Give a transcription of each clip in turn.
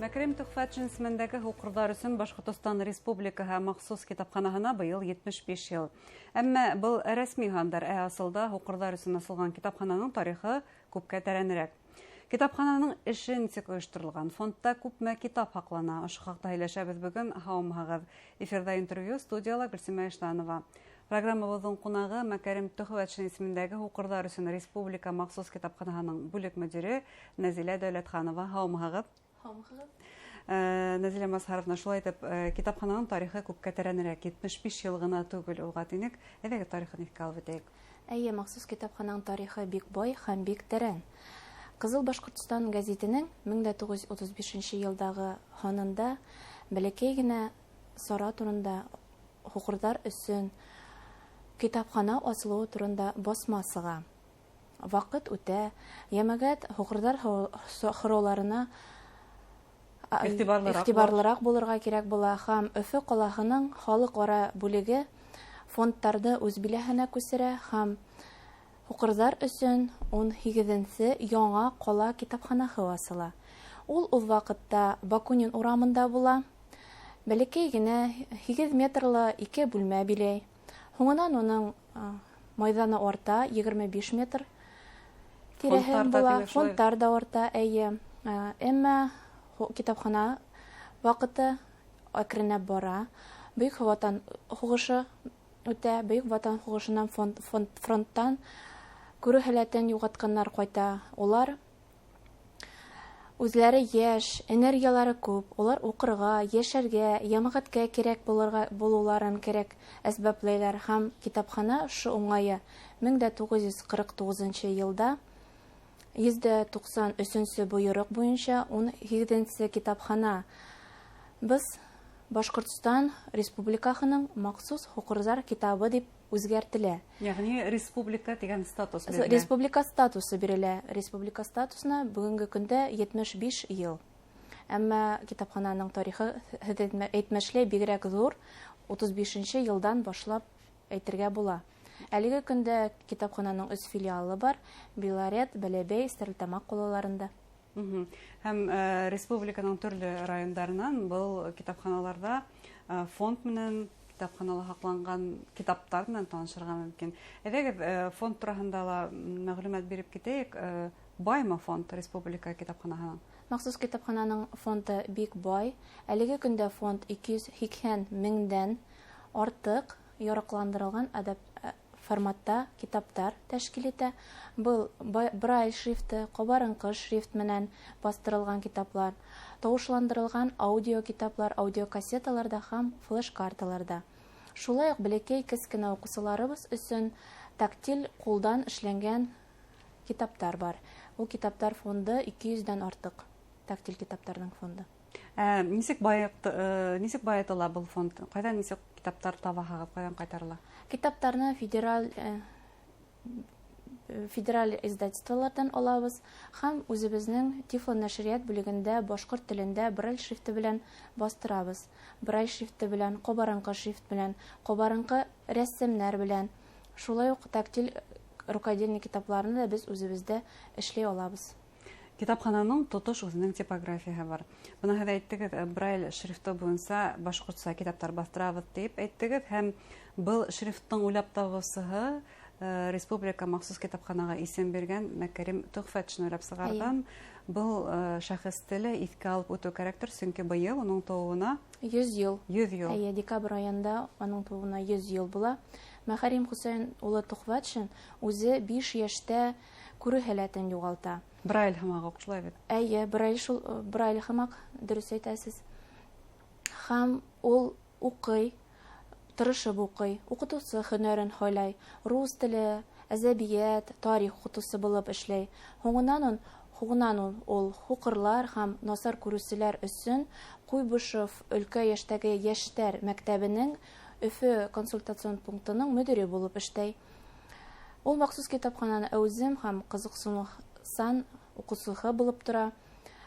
Мәкәрим Төхфәт исемендәге укырдар өчен Башкортстан Республикаһы махсус китапханаһына быел 75 ел. Әмма был рәсми хәбәр, асылда укырдар өчен асылган китапхананың тарихы күпкә тәрәнрәк. Китапхананың эше ничек оештырылган, фондта күпме китап хаклана. Ошо хакта һөйләшәбез бүген. Һаумыгыз. Эфирда интервью, студияла Гөлсемә Иштанова. Программабыздың кунагы Мәкәрим Төхфәт исемендәге укырдар өчен республика махсус китапханаһының бүлек мөдире Нәзилә Дәүләтханова. Һаумыгыз. Нәзилә Масхаровна, шулай итеп, китапхананың тарихы күпкә тәрәнрәк, 75 ел гына түгел уга тинек. Әйдәгез тарихын искә алып үтәйек. Әйе, махсус китапхананың тарихы бик бай һәм бик тәрән. Кызыл Башкортстан гәзитенең 1935 елдагы ханында бәләкәй генә Сара турында укырдар өчен китапхана асылуы турында басма сыга. Вакыт үтә, ямәгать укырдар хөрөләренә игътибарлырак булырга кирәк була һәм Өфе калаһының халыкара бүлеге фондтарды үз биләһенә күсерә һәм укырдар өчен 18нче яңа кала китапханаһы асыла. Ул вакытта Бакунин урамында була. Бәләкәй генә 8 метрлы 2 бүлмә биләй. Һуңыннан уның мәйданы орта 25 метр тирәһен була. Фондтар да орта, әйе. Әмма китапхана вакыты әкренләп бара. Бөек Ватан хугышы үтә, Бөек Ватан хугышыннан фронттан күрү һәләтен югатканнар кайта. Улар үзләре яшь, энергиялары күп. Улар укырга, яшәргә, ямагатькә кирәк булуларын кирәк әсбаплыйлар һәм китапхана шу уңае 1949 елда 193 буйрык буенча 18нче китапхана без Башкортстан Республикаһының махсус укырдар китабы дип үзгәртелә. Ягъни республика дигән статус бирелә. Республика статусы бирелә. Республика статусына бүгенге көндә 75 ел. Әмма китапхананың тарихы әйтмәшләй бигрәк зур, 35 елдан башлап әйтергә була. Әлеге көндә китапхананың үз филиалы бар, Белорет, Бәләбәй, Стәрлетамак калаларында. Һәм республиканың төрле районнарынан был китапханаларда фонд менән китапханала хакланган китаптар белән танышырга мөмкин. Әйдәгез фонд турында ла мәгълүмат биреп китәйек. Баймы фонд республика китапханаһының? Махсус китапхананың фонды бик бай. Әлеге көндә фонд 280 меңдән артык ярыкландырылган форматта китаптар тәшкил итә. Был брайль шрифты, кабарынкы шрифт менән бастырылган китаплар, тавышландырылган аудио китаплар, аудиокассеталарда һәм флеш-карталарда. Шулай ук бәләкәй кечкенә укучыларыбыз өчен тактиль кулдан эшләнгән китаптар бар. Ул китаптар фонды 200дән артык. Тактиль китаптарның фонды. Нисек баетыла был фонд? Кайдан нисек китаптар табаһыгыз, кайдан кайтарыла? Китаптарны федераль издательстволардан алабыз һәм үзебезнең Тифло нәшрият бүлегендә башкорт телендә брайль шрифты белән бастырабыз. Брайль шрифты белән, кабарынкы шрифт белән, кабарынкы рәсемнәр белән. Шулай ук тактиль рукодельный китапларны да без үзебездә эшләй алабыз. Китапхананың тотыш үзенең типографияһы бар. Буны һәм әйттегез, брайль шрифты буенча башкортча китаптар бастырабыз дип әйттегез һәм был шрифттың уйлап табучысы республика махсус китапханага исем биргән Мәкәрим Төхфәт уйлап сыгарган. Был шәхес теле искә алып үтү кирәктер, чөнки быел уның тууына 100 ел. 100 ел. Әйе, декабрь аенда аның тууына 100 ел була. Мәкәрим Хусейн улы Төхфәт үзе 5 яшьтә күрү һәләтен югалта. Брайль һәмәк шулай бит. Әйе, брайль һәмәк дөрес әйтәсез. Һәм ул укый, тырышып укый, укытучы һөнәрен хайлай, рус теле, әдәбият, тарих укытучысы булып эшләй. Һуңыннан ул укырлар һәм насар күрүчеләр өчен Куйбышев өлкә яшьтәге яшьтәр мәктәбенең Өфе консультацион пунктының мөдире булып эшләй. Ул махсус китапхананы әүзем һәм кызыксыну укучысы булып тора.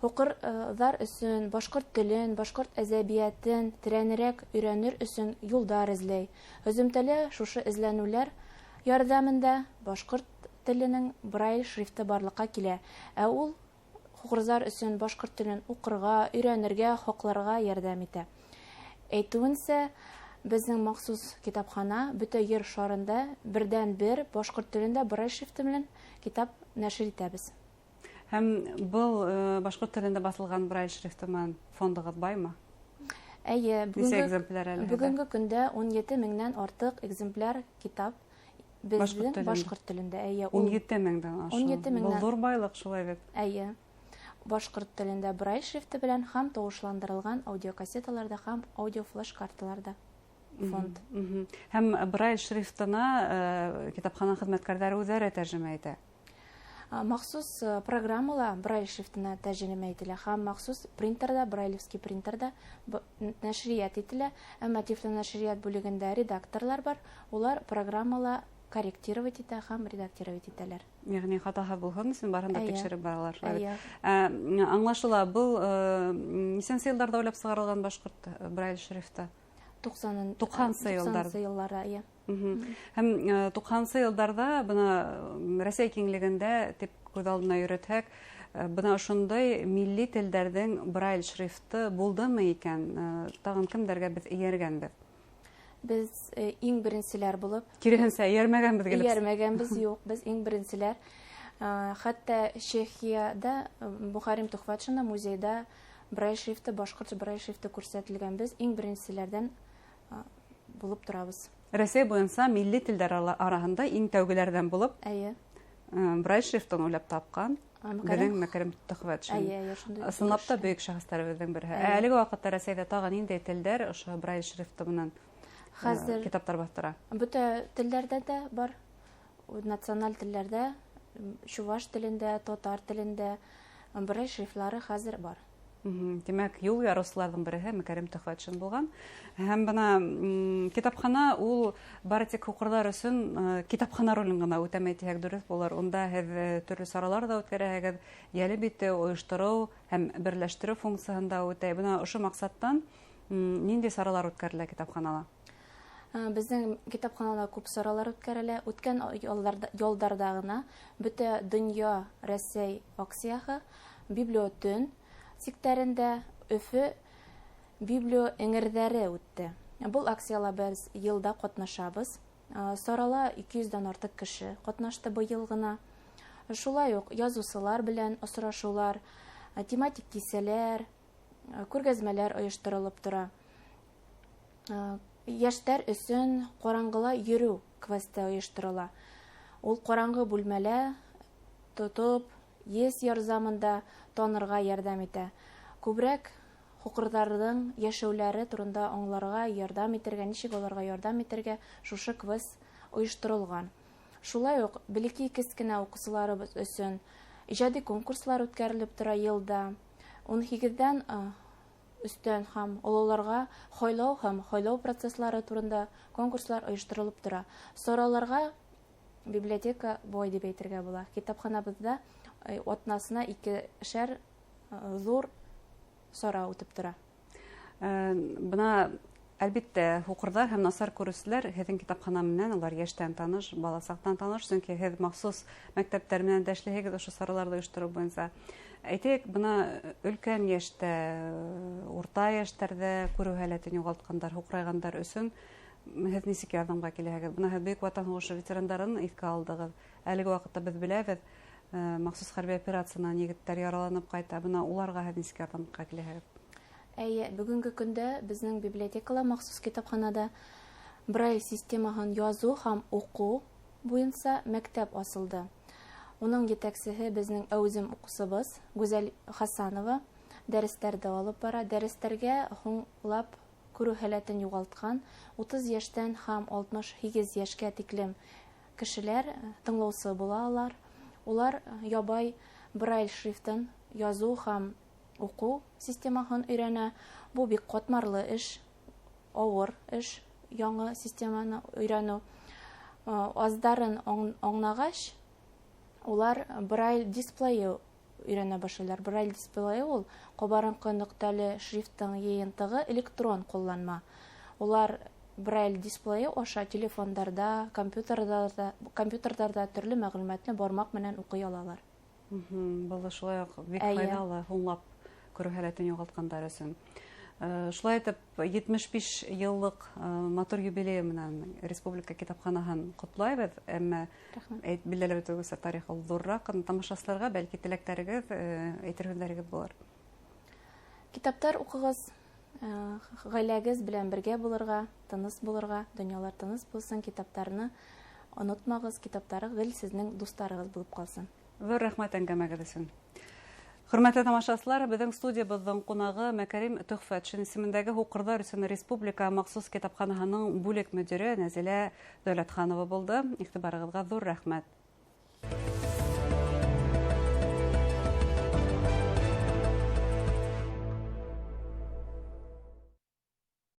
Укырдар өчен башкорт телен, башкорт әдәбиятын тирәнрәк өйрәнер өчен юлдар эзләй. Һөземтәле шушы эзләнүләр ярдәмендә башкорт теленең брайль шрифты барлыкка килә. Ул хукырзар өчен башкорт телен укырга, өйрәнергә, хакларга ярдәм итә. Әйтүенсә, безнең махсус китапхана бөтә ер шарында бердән-бер башкорт телендә Брайль шрифты белән китап нәшер итәбез. Һәм был башкорт телендә басылган Брайль шрифтыман фондыгыз баймы? Әйе, бүгенге көндә 17 меңнән артык экземпляр китап безнең башкорт телендә. Әйе, 17 меңдән аша. 17 меңнән. Бу зур байлык шулай бит. Әйе. Башкорт телендә Брайль шрифты белән һәм тавышландырылган аудиокассеталарда һәм аудиофлеш карталарда фонд. Һәм Брайль шрифтына китапхана хезмәткәрләре үзләре тәрҗемә итә. Махсус программалар Брайль шрифтына тәрҗемә ителә һәм махсус принтерда, брайлевский принтерда нәшрият ителә. Әмма Тифло нәшрият бүлегендә редакторлар бар. Улар программалар корректировать итә һәм редактировать итәләр. Ягъни хатаһы булган өчен барында тикшереп баралар. Әйе. Аңлашыла, был ничәнче елларда уйлап сыгарылган башкорт Брайль шрифты? 90-нчы елларда, әйе. Һәм 90-нчы елларда бына Россия киңлегендә дип күз алдына йөрәтһәк, бына шундай милли телләрнең Брайль шрифты булдымы икән? Тагын кемдәргә без ияргәнбез? Без иң беренчеләр булып, киресенчә иярмәгәнбез юк, без иң беренчеләр. Хәтта Чехиядә Бухарим Тухватшина музейда Брайль шрифты, башкорт Брайль шрифты күрсәтелгән. Без иң беренчеләрдән булып торабыз. Россия буенча милли телләр арасында иң тәүгеләрдән булып, әйе, Брайль шрифтын уйлап тапкан Мәкәрим Тухватшин. Әйе, шундый. Сынлап та бөек шәхесләребезнең бере. Әлеге вакытта Россиядә тагын нинди телләр ошо Брайль шрифты белән хәзер китаптар бастыра? Бөтә телләрдә дә бар. Националь телләрдә, чуваш телендә, татар телендә Брайль шрифтлары хәзер бар. Димәк, юл ярышларының береһе Мәкәрим Тухватшин булган. Һәм бына китапхана ул бары тик укырлар өчен китапхана ролен гына үтәмәй дисәк дөрес булыр. Унда һез төрле саралар да үткәрәһегез, яле бите оештыру һәм берләштерү функциясында үтә. Бына ошо максаттан нинди саралар үткәрелә китапханада? Безнең китапханада күп саралар үткәрелә. Үткән елларда гына бөтә дөнья Россия акцияһы библиотен сектәрендә Өфе библио эңерҙәре үтте. Бұл акциялар без елда катнашабыз. Сарала 200-дан артык кеше катнашты быел гына. Шулай ук язучылар белән осрашулар, тематик кисәләр, күргәзмәләр оештырылып тора. Яшьтәр өчен караңгыла йөрү квесты оештырыла. Ул караңгы бүлмәлә тотып, ес ярзамында танырга ярдәм итә. Күбрәк хукырларның яшәүләре турында аңларга ярдәм итәргә, ничек аларга ярдәм итәргә шушы квест оештырылган. Шулай ук бәлки кечкенә укучыларыбыз өчен иҗади конкурслар үткәрелеп тора елда. 18-дән өстән һәм олыларга хайлау һәм хайлау процесслары турында конкурслар оештырылып тора. Сорауларга библиотека бой дип әйтергә була. Китапханабызда атнасына 2 зур сара үтеп тора. Бына әлбиттә укырдар һәм насар күрүчеләр һезнең китапхана менән алар яшьтән таныш, баласактан таныш, чөнки һез махсус мәктәптәр менән дә эшләһегез ошо сараларда оештыру буенча. Әйтик, бына өлкән яшьтә, урта яшьтәрдә күрү һәләтен югалткандар, укыргандар өчен һез ничек ярдәмгә киләһегез? Бына һез Бөек Ватан сугышы ветераннарын искә алдыгыз. Әлеге вакытта без беләбез, махсус хәрби операциянан егетләр яраланып кайта. Бына уларга һез ничек ярдәмгә киләһегез? Әйе, бүгенге көндә безнең библиотекала махсус китапханада Брайль системаһын язу һәм уку буенча мәктәп асылды. Уның җитәкчесе безнең әүзем укучыбыз Гүзәл Хасанова дәресләрдә алып бара. Дәресләргә һуңлап күрү һәләтен югалткан 30 яшьтән һәм 68 яшькә тиклем кешеләр тыңлаучы булалар. Улар ябай Брайль шрифтын язу һәм уку системаһын өйрәнә. Бу бик катмарлы эш, авыр эш, яңа системаны өйрәнү. Аздарын аңлагач, улар Брайль дисплее өйрәнә башлыйлар. Брайль дисплее ул кабарынкы нөктәле шрифтың йыйынтыгы электрон кулланма. Улар Брайль дисплее аша телефондарда, компьютердарда төрле мәгълүматны бармак менән укый алалар. Был шулай ук бик Әйе. файдалы, һуңлап күрү һәләтен югалткандар өчен. Шулай итеп, 75 еллык матур юбилей менән республика китапханаһын котлайбыз, әмма Рәхмәт. билгеләп үтүгез тарихы зуррак, тамашачыларга бәлки теләктәрегез, әйтергезләрегез булыр. Китаптар укыгыз, гаиләгез белән бергә булырга, тыныс булырга, дөньялар тыныс булсын, китаптарны онытмагыз, китаптары гел сезнең дустарыгыз булып калсын. Зур рәхмәт әңгәмәгез өчен. Хөрмәтле тамашачылар, безнең студиябызның кунагы Мәкәрим Төхфәтшин исемендәге Һукырдар өчен республика махсус китапханаһының бүлек мөдире Нәзилә Дәүләтханова булды. Игътибарыгызга зур рәхмәт.